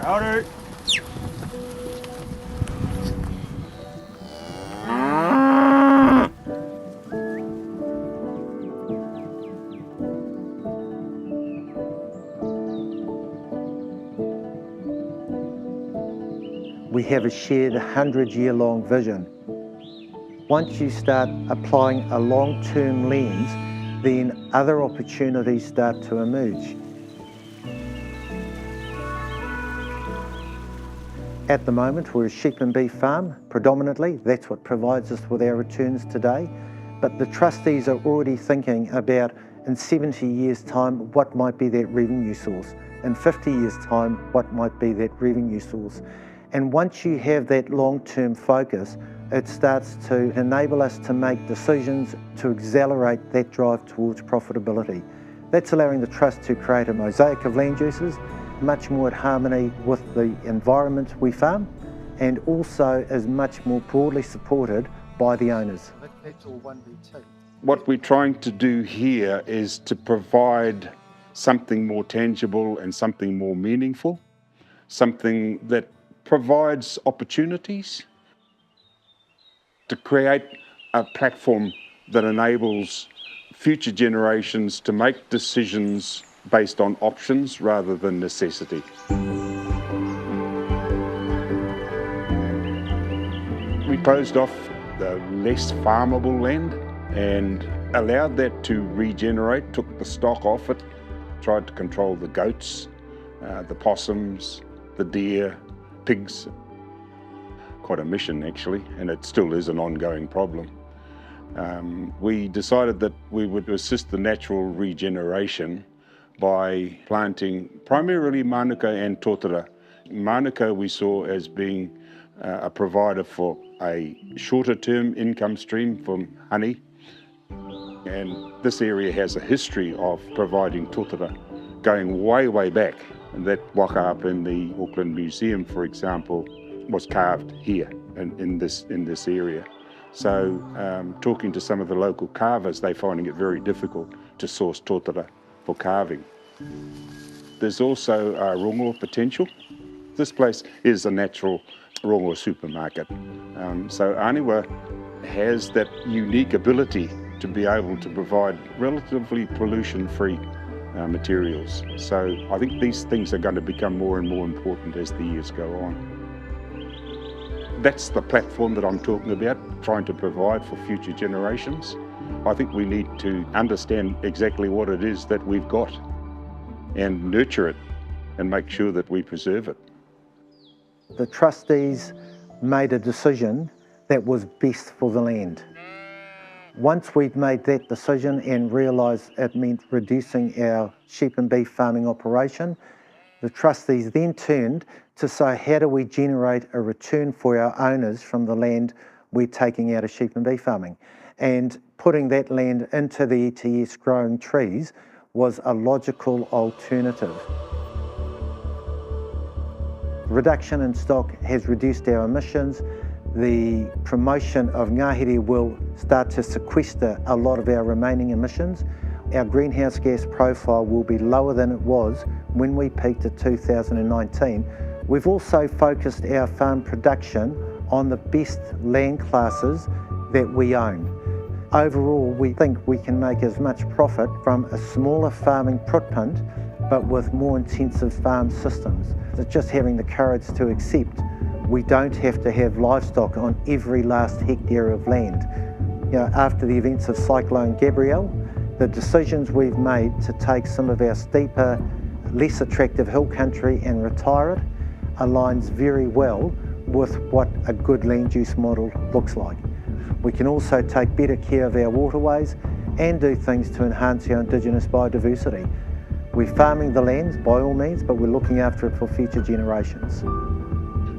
Howdy. We have a shared 100-year-long vision. Once you start applying a long-term lens, then other opportunities start to emerge. At the moment, we're a sheep and beef farm, predominantly. That's what provides us with our returns today. But the trustees are already thinking about, in 70 years' time, what might be that revenue source. In 50 years' time, what might be that revenue source. And once you have that long-term focus, it starts to enable us to make decisions to accelerate that drive towards profitability. That's allowing the trust to create a mosaic of land uses, much more at harmony with the environment we farm, and also is much more broadly supported by the owners. That's all 1v2. What we're trying to do here is to provide something more tangible and something more meaningful, something that provides opportunities to create a platform that enables future generations to make decisions based on options rather than necessity. We closed off the less farmable land and allowed that to regenerate, took the stock off it, tried to control the goats, the possums, the deer, pigs. Quite a mission actually, and it still is an ongoing problem. We decided that we would assist the natural regeneration by planting primarily manuka and totara. Manuka we saw as being a provider for a shorter term income stream from honey, and this area has a history of providing totara going way back. And that waka up in the Auckland Museum, for example, was carved here in this area. So talking to some of the local carvers, they're finding it very difficult to source totara for carving. There's also rongoa potential. This place is a natural rongoa supermarket. So Anewa has that unique ability to be able to provide relatively pollution-free materials. So I think these things are going to become more and more important as the years go on. That's the platform that I'm talking about, trying to provide for future generations. I think we need to understand exactly what it is that we've got and nurture it and make sure that we preserve it. The trustees made a decision that was best for the land. Once we'd made that decision and realised it meant reducing our sheep and beef farming operation, the trustees then turned to say, how do we generate a return for our owners from the land we're taking out of sheep and beef farming? And putting that land into the ETS growing trees was a logical alternative. Reduction in stock has reduced our emissions. The promotion of ngahere will start to sequester a lot of our remaining emissions. Our greenhouse gas profile will be lower than it was when we peaked at 2019. We've also focused our farm production on the best land classes that we own. Overall, we think we can make as much profit from a smaller farming footprint, but with more intensive farm systems. It's just having the courage to accept we don't have to have livestock on every last hectare of land. You know, after the events of Cyclone Gabrielle, the decisions we've made to take some of our steeper, less attractive hill country and retire it aligns very well with what a good land use model looks like. We can also take better care of our waterways and do things to enhance our Indigenous biodiversity. We're farming the land by all means, but we're looking after it for future generations.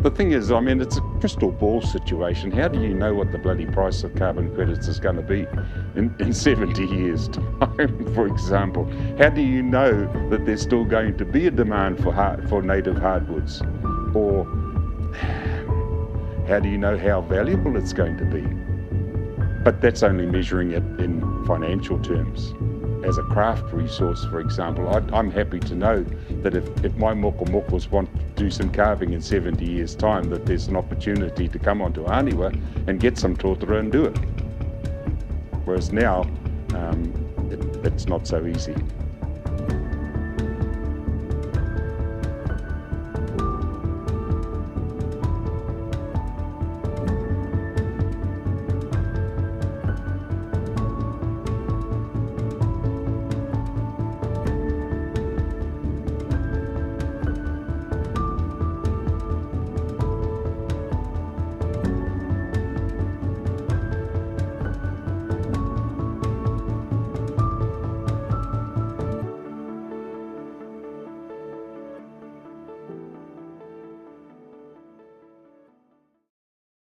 The thing is, I mean, it's a crystal ball situation. How do you know what the bloody price of carbon credits is going to be in 70 years' time, for example? How do you know that there's still going to be a demand for native hardwoods? Or how do you know how valuable it's going to be? But that's only measuring it in financial terms. as a craft resource, for example. I'm happy to know that if my mokomokos want to do some carving in 70 years' time, that there's an opportunity to come onto Anewa and get some tōtara and do it. Whereas now, it's not so easy.